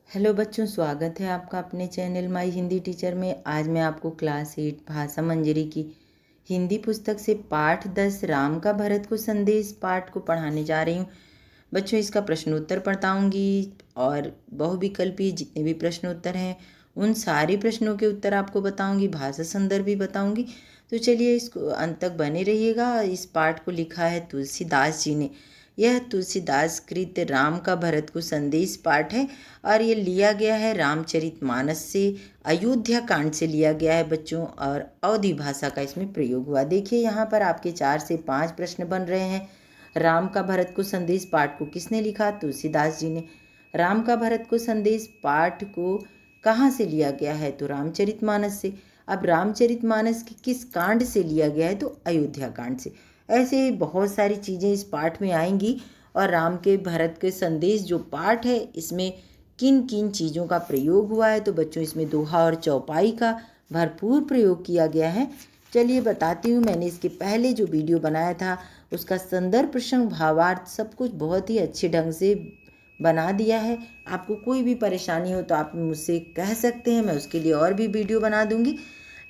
Hello बच्चों, स्वागत है आपका अपने चैनल माई हिंदी टीचर में। आज मैं आपको क्लास 8 भाषा मंजरी की हिंदी पुस्तक से पाठ 10 राम का भरत को संदेश पाठ को पढ़ाने जा रही हूँ। बच्चों, इसका प्रश्नोत्तर पढ़ाऊँगी और बहुविकल्पीय जितने भी प्रश्नोत्तर हैं उन सारे प्रश्नों के उत्तर आपको बताऊँगी, भाषा संदर्भ भी बताऊँगी। तो चलिए इसको अंत तक बने रहिएगा। इस पाठ को लिखा है तुलसीदास जी ने। यह तुलसीदास कृत राम का भरत को संदेश पाठ है और ये लिया गया है रामचरितमानस से, अयोध्या कांड से लिया गया है बच्चों, और अवधी भाषा का इसमें प्रयोग हुआ। देखिए यहाँ पर आपके 4 से 5 प्रश्न बन रहे हैं। राम का भरत को संदेश पाठ को किसने लिखा? तुलसीदास जी ने। राम का भरत को संदेश पाठ को कहाँ से लिया गया है? तो रामचरितमानस से। अब रामचरितमानस के किस कांड से लिया गया है? तो अयोध्या कांड से। ऐसे ही बहुत सारी चीज़ें इस पाठ में आएंगी। और राम के भरत के संदेश जो पाठ है इसमें किन किन चीज़ों का प्रयोग हुआ है, तो बच्चों इसमें दोहा और चौपाई का भरपूर प्रयोग किया गया है। चलिए बताती हूँ। मैंने इसके पहले जो वीडियो बनाया था उसका संदर्भ, प्रसंग, भावार्थ सब कुछ बहुत ही अच्छे ढंग से बना दिया है। आपको कोई भी परेशानी हो तो आप मुझसे कह सकते हैं, मैं उसके लिए और भी वीडियो बना दूँगी।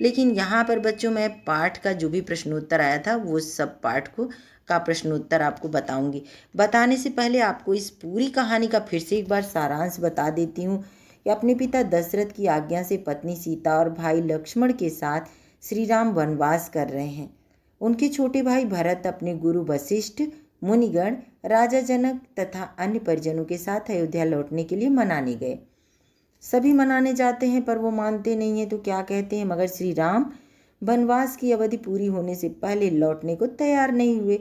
लेकिन यहाँ पर बच्चों मैं पाठ का जो भी प्रश्नोत्तर आया था वो सब पाठ को का प्रश्नोत्तर आपको बताऊंगी। बताने से पहले आपको इस पूरी कहानी का फिर से एक बार सारांश बता देती हूँ कि अपने पिता दशरथ की आज्ञा से पत्नी सीता और भाई लक्ष्मण के साथ श्री राम वनवास कर रहे हैं। उनके छोटे भाई भरत अपने गुरु वशिष्ठ, मुनिगण, राजा जनक तथा अन्य परिजनों के साथ अयोध्या लौटने के लिए मनाने गए। सभी मनाने जाते हैं पर वो मानते नहीं हैं, तो क्या कहते हैं, मगर श्री राम वनवास की अवधि पूरी होने से पहले लौटने को तैयार नहीं हुए।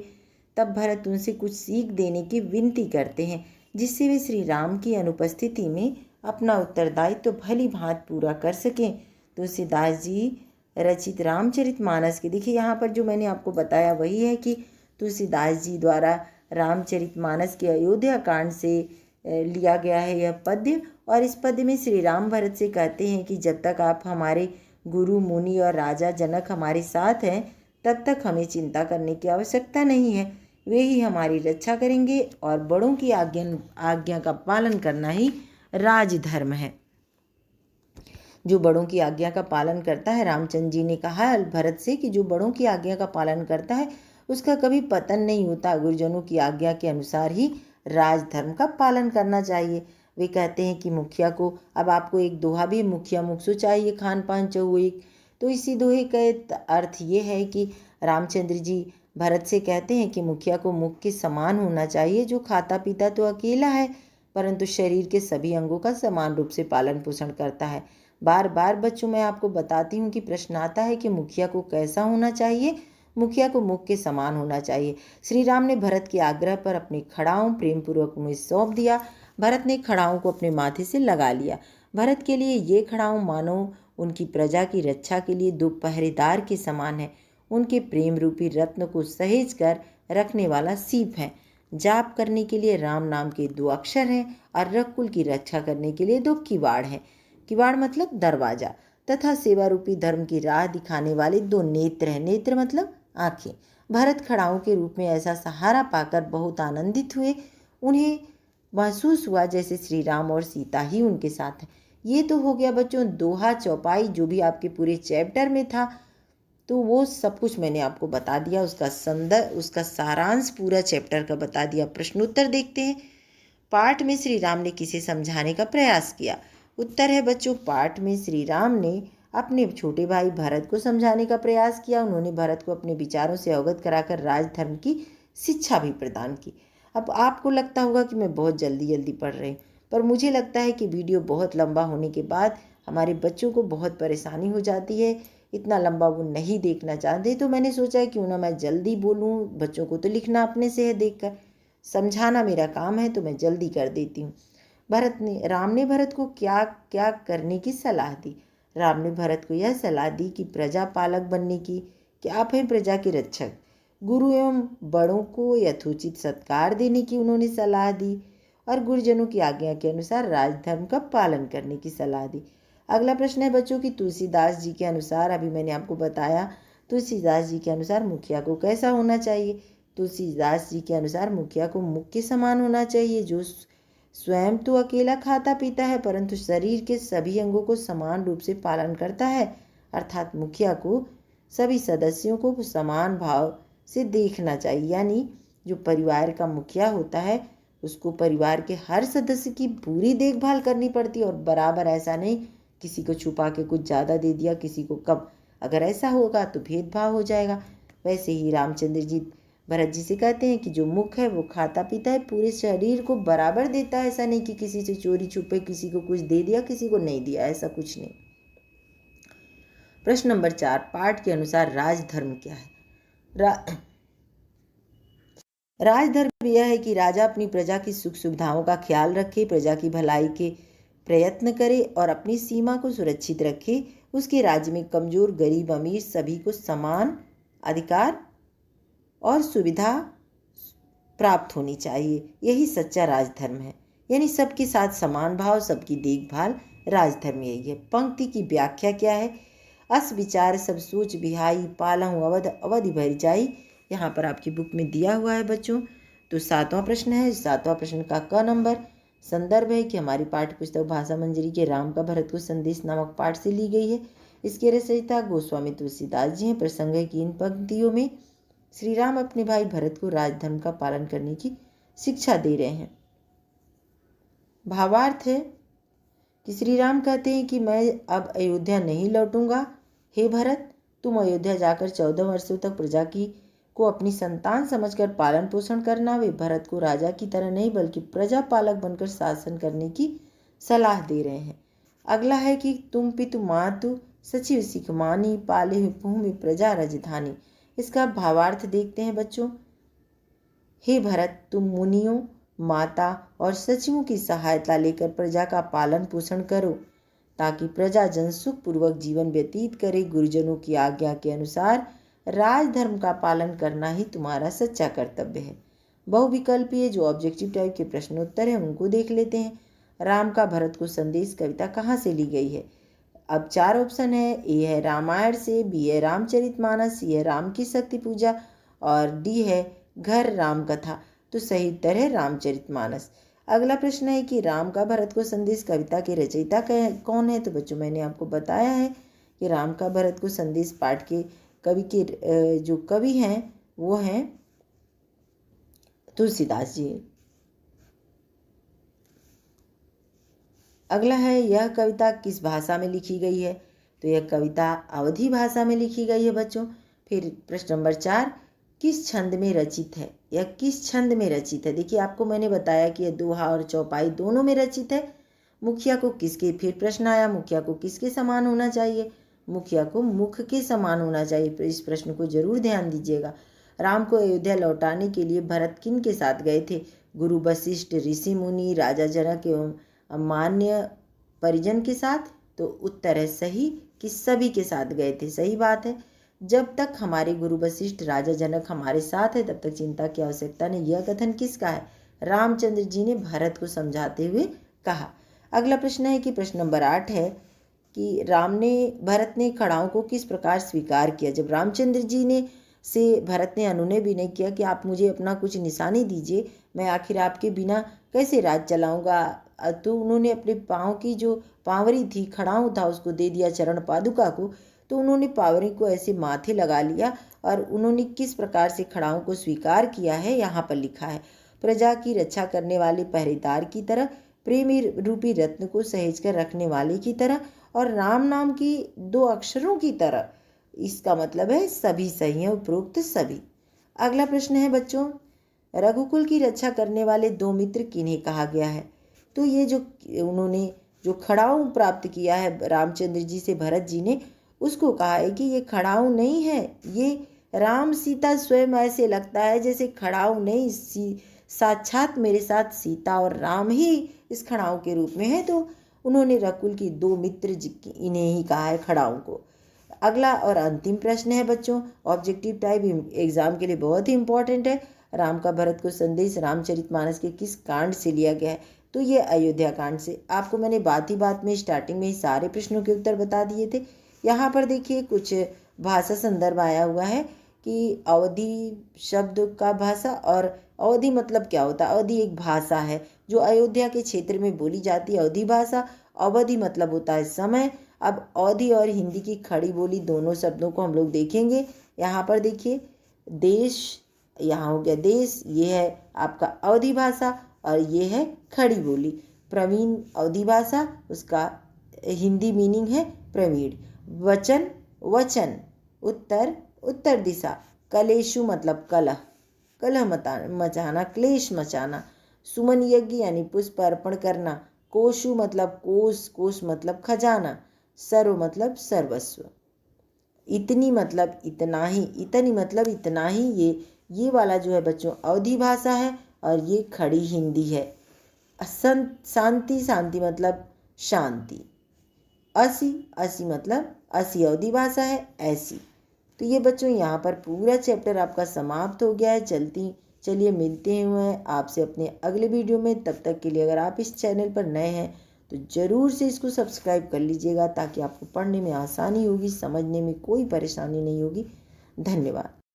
तब भरत उनसे कुछ सीख देने की विनती करते हैं जिससे वे श्री राम की अनुपस्थिति में अपना उत्तरदायित्व तो भली भांति पूरा कर सकें। तुलसीदास जी रचित रामचरितमानस के, देखिए यहाँ पर जो मैंने आपको बताया वही है कि तुलसीदास जी द्वारा रामचरितमानस के अयोध्या कांड से लिया गया है यह पद्य। और इस पद्य में श्री राम भरत से कहते हैं कि जब तक आप हमारे गुरु, मुनि और राजा जनक हमारे साथ हैं तब तक हमें चिंता करने की आवश्यकता नहीं है। वे ही हमारी रक्षा करेंगे और बड़ों की आज्ञा का पालन करना ही राजधर्म है। जो बड़ों की आज्ञा का पालन करता है, रामचंद्र जी ने कहा है भरत से कि जो बड़ों की आज्ञा का पालन करता है उसका कभी पतन नहीं होता। गुरुजनों की आज्ञा के अनुसार ही राजधर्म का पालन करना चाहिए। वे कहते हैं कि मुखिया को, अब आपको एक दोहा भी, मुखिया मुखसो चाहिए खान पान चहुए। तो इसी दोहे का अर्थ ये है कि रामचंद्र जी भरत से कहते हैं कि मुखिया को मुख के समान होना चाहिए, जो खाता पीता तो अकेला है परंतु शरीर के सभी अंगों का समान रूप से पालन पोषण करता है। बार बार बच्चों मैं आपको बताती हूँ कि प्रश्न आता है कि मुखिया को कैसा होना चाहिए। मुखिया को मुख के समान होना चाहिए। श्री राम ने भरत के आग्रह पर अपनी खड़ाऊं प्रेम पूर्वक उन्हें सौंप दिया। भरत ने खड़ाऊं को अपने माथे से लगा लिया। भरत के लिए ये खड़ाऊं मानो उनकी प्रजा की रक्षा के लिए दो पहरेदार के समान है। उनके प्रेम रूपी रत्न को सहेज कर रखने वाला सीप है। जाप करने के लिए राम नाम के 2 अक्षर हैं और रघुकुल की रक्षा करने के लिए 2 किवाड़ हैं। किवाड़ मतलब दरवाजा, तथा सेवा रूपी धर्म की राह दिखाने वाले 2 नेत्र हैं। नेत्र मतलब आंखें। भरत खड़ाऊं के रूप में ऐसा सहारा पाकर बहुत आनंदित हुए। उन्हें महसूस हुआ जैसे श्री राम और सीता ही उनके साथ हैं। ये तो हो गया बच्चों दोहा चौपाई जो भी आपके पूरे चैप्टर में था, तो वो सब कुछ मैंने आपको बता दिया। उसका सारांश पूरा चैप्टर का बता दिया। प्रश्नोत्तर देखते हैं। पाठ में श्री राम ने किसे समझाने का प्रयास किया? उत्तर है बच्चों, पाठ में श्री राम ने अपने छोटे भाई भरत को समझाने का प्रयास किया। उन्होंने भरत को अपने विचारों से अवगत कराकर राजधर्म की शिक्षा भी प्रदान की। अब आपको लगता होगा कि मैं बहुत जल्दी जल्दी पढ़ रही हूँ, पर मुझे लगता है कि वीडियो बहुत लंबा होने के बाद हमारे बच्चों को बहुत परेशानी हो जाती है। इतना लंबा वो नहीं देखना चाहते, तो मैंने सोचा है क्यों ना मैं जल्दी बोलूँ। बच्चों को तो लिखना अपने से है, देखकर समझाना मेरा काम है, तो मैं जल्दी कर देती हूँ। राम ने भरत को क्या क्या करने की सलाह दी? राम ने भरत को यह सलाह दी कि प्रजा पालक बनने की, कि आप हैं प्रजा के रक्षक। गुरु एवं बड़ों को यथोचित सत्कार देने की उन्होंने सलाह दी और गुरुजनों की आज्ञा के अनुसार राजधर्म का पालन करने की सलाह दी। अगला प्रश्न है बच्चों की तुलसीदास जी के अनुसार, अभी मैंने आपको बताया तुलसीदास जी के अनुसार मुखिया को कैसा होना चाहिए। तुलसीदास जी के अनुसार मुखिया को मुख के समान होना चाहिए, जो स्वयं तो अकेला खाता पीता है, परंतु शरीर के सभी अंगों को समान रूप से पालन करता है। अर्थात मुखिया को सभी सदस्यों को समान भाव से देखना चाहिए। यानी जो परिवार का मुखिया होता है उसको परिवार के हर सदस्य की पूरी देखभाल करनी पड़ती है, और बराबर। ऐसा नहीं किसी को छुपा के कुछ ज़्यादा दे दिया, किसी को कम। अगर ऐसा होगा तो भेदभाव हो जाएगा। वैसे ही रामचंद्र जी भरत जी से कहते हैं कि जो मुख है वो खाता पीता है, पूरे शरीर को बराबर देता है। ऐसा नहीं कि किसी से चोरी छुपे किसी को कुछ दे दिया किसी को नहीं दिया, ऐसा कुछ नहीं। प्रश्न नंबर 4, पाठ के अनुसार राजधर्म क्या है? राजधर्म यह है कि राजा अपनी प्रजा की सुख सुविधाओं का ख्याल रखे, प्रजा की भलाई के प्रयत्न करे और अपनी सीमा को सुरक्षित रखे। उसके राज्य में कमजोर गरीब अमीर सभी को समान अधिकार और सुविधा प्राप्त होनी चाहिए। यही सच्चा राजधर्म है। यानी सबके साथ समान भाव, सबकी देखभाल, राजधर्म यही है। पंक्ति की व्याख्या क्या है? अस विचार सब सोच बिहाई, पालहु अवध अवधि भर जाई। यहाँ पर आपकी बुक में दिया हुआ है बच्चों। तो 7वां प्रश्न है। 7वां प्रश्न का क नंबर संदर्भ है कि हमारी पाठ्य पुस्तक भाषा मंजरी के राम का भरत को संदेश नामक पाठ से ली गई है। इसके रचयिता गोस्वामी तुलसीदास जी हैं। प्रसंग है कि इन पंक्तियों में श्री राम अपने भाई भरत को राजधर्म का पालन करने की शिक्षा दे रहे हैं। भावार्थ है कि श्री राम कहते हैं कि मैं अब अयोध्या नहीं लौटूंगा। हे भरत, तुम अयोध्या जाकर 14 वर्षों तक प्रजा की को अपनी संतान समझकर पालन पोषण करना। वे भरत को राजा की तरह नहीं बल्कि प्रजा पालक बनकर शासन करने की सलाह दे रहे हैं। अगला है कि तुम पितु मातु सचिव सिख मानी, पाले भूमि प्रजा राजधानी। इसका भावार्थ देखते हैं बच्चों। हे भरत, तुम मुनियों, माता और सचिवों की सहायता लेकर प्रजा का पालन पोषण करो ताकि प्रजा जन सुख पूर्वक जीवन व्यतीत करे। गुरुजनों की आज्ञा के अनुसार राजधर्म का पालन करना ही तुम्हारा सच्चा कर्तव्य है। बहुविकल्पीय जो ऑब्जेक्टिव टाइप के प्रश्नोत्तर हैं उनको देख लेते हैं। राम का भरत को संदेश कविता कहाँ से ली गई है? अब 4 ऑप्शन है। ए है रामायण से, बी है रामचरितमानस, सी है राम की शक्ति पूजा और डी है घर राम कथा। तो सही उत्तर है रामचरितमानस। अगला प्रश्न है कि राम का भरत को संदेश कविता के रचयिता कौन है? तो बच्चों मैंने आपको बताया है कि राम का भरत को संदेश पाठ के कवि के जो कवि हैं वो हैं तुलसीदास जी। अगला है यह कविता किस भाषा में लिखी गई है? तो यह कविता अवधी भाषा में लिखी गई है बच्चों। फिर प्रश्न नंबर 4, किस छंद में रचित है? यह किस छंद में रचित है? देखिए आपको मैंने बताया कि यह दोहा और चौपाई दोनों में रचित है। मुखिया को किसके, फिर प्रश्न आया मुखिया को किसके समान होना चाहिए? मुखिया को मुख के समान होना चाहिए। तो इस प्रश्न को जरूर ध्यान दीजिएगा। राम को अयोध्या लौटाने के लिए भरत किन के साथ गए थे? गुरु वशिष्ठ, ऋषि मुनि, राजा जनक एवं मान्य परिजन के साथ। तो उत्तर है सही कि सभी के साथ गए थे। सही बात है। जब तक हमारे गुरु वशिष्ठ राजा जनक हमारे साथ है तब तक चिंता की आवश्यकता नहीं। यह कथन किसका है? रामचंद्र जी ने भरत को समझाते हुए कहा। अगला प्रश्न है कि प्रश्न नंबर 8 है कि भरत ने खड़ाओं को किस प्रकार स्वीकार किया? जब रामचंद्र जी ने से भरत ने अनुनय भी नहीं किया कि आप मुझे अपना कुछ निशानी दीजिए, मैं आखिर आपके बिना कैसे राज चलाऊंगा, तो उन्होंने अपने पाँव की जो पावरी थी, खड़ाऊं था, उसको दे दिया चरण पादुका को। तो उन्होंने पावरी को ऐसे माथे लगा लिया और उन्होंने किस प्रकार से खड़ाओं को स्वीकार किया है यहाँ पर लिखा है। प्रजा की रक्षा करने वाले पहरेदार की तरह, प्रेमी रूपी रत्न को सहेज कर रखने वाले की तरह और राम नाम की 2 अक्षरों की तरह। इसका मतलब है सभी सही है, उपरोक्त सभी। अगला प्रश्न है बच्चों, रघुकुल की रक्षा करने वाले 2 मित्र किन्हें कहा गया है? तो ये जो उन्होंने जो खड़ाऊ प्राप्त किया है रामचंद्र जी से भरत जी ने, उसको कहा है कि ये खड़ाऊ नहीं है, ये राम सीता स्वयं। ऐसे लगता है जैसे खड़ाऊ नहीं, साक्षात मेरे साथ सीता और राम ही इस खड़ाऊ के रूप में है। तो उन्होंने रकुल की 2 मित्र इन्हें ही कहा है खड़ाऊ को। अगला और अंतिम प्रश्न है बच्चों, ऑब्जेक्टिव टाइप एग्जाम के लिए बहुत ही इंपॉर्टेंट है। राम का भरत को संदेश रामचरितमानस के किस कांड से लिया गया है? तो ये अयोध्या कांड से। आपको मैंने बात ही बात में स्टार्टिंग में ही सारे प्रश्नों के उत्तर बता दिए थे। यहाँ पर देखिए कुछ भाषा संदर्भ आया हुआ है कि अवधि शब्द का भाषा, और अवधि मतलब क्या होता है? अवधि एक भाषा है, जो अयोध्या के क्षेत्र में बोली जाती है अवधी भाषा। अवधि मतलब होता है समय। अब अवधि और हिंदी की खड़ी बोली दोनों शब्दों को हम लोग देखेंगे। यहाँ पर देखिए देश, यहाँ हो गया देश, ये है आपका अवधी भाषा और ये है खड़ी बोली। प्रवीण अवधी भाषा, उसका हिंदी मीनिंग है प्रवीण। वचन, वचन। उत्तर, उत्तर दिशा। कलेशु मतलब कलह, कलह मचाना, क्लेश मचाना। सुमन यज्ञ यानी पुष्प अर्पण करना। कोशु मतलब कोश, कोश मतलब खजाना। सर्व मतलब सर्वस्व। इतनी मतलब इतना ही, इतनी मतलब इतना ही। ये वाला जो है बच्चों अवधी भाषा है और ये खड़ी हिंदी है। शांति, शांति मतलब शांति। असी, असी मतलब असी अवधी भाषा है, ऐसी। तो ये बच्चों यहाँ पर पूरा चैप्टर आपका समाप्त हो गया है। चलिए मिलते हैं आपसे अपने अगले वीडियो में। तब तक के लिए अगर आप इस चैनल पर नए हैं तो ज़रूर से इसको सब्सक्राइब कर लीजिएगा ताकि आपको पढ़ने में आसानी होगी, समझने में कोई परेशानी नहीं होगी। धन्यवाद।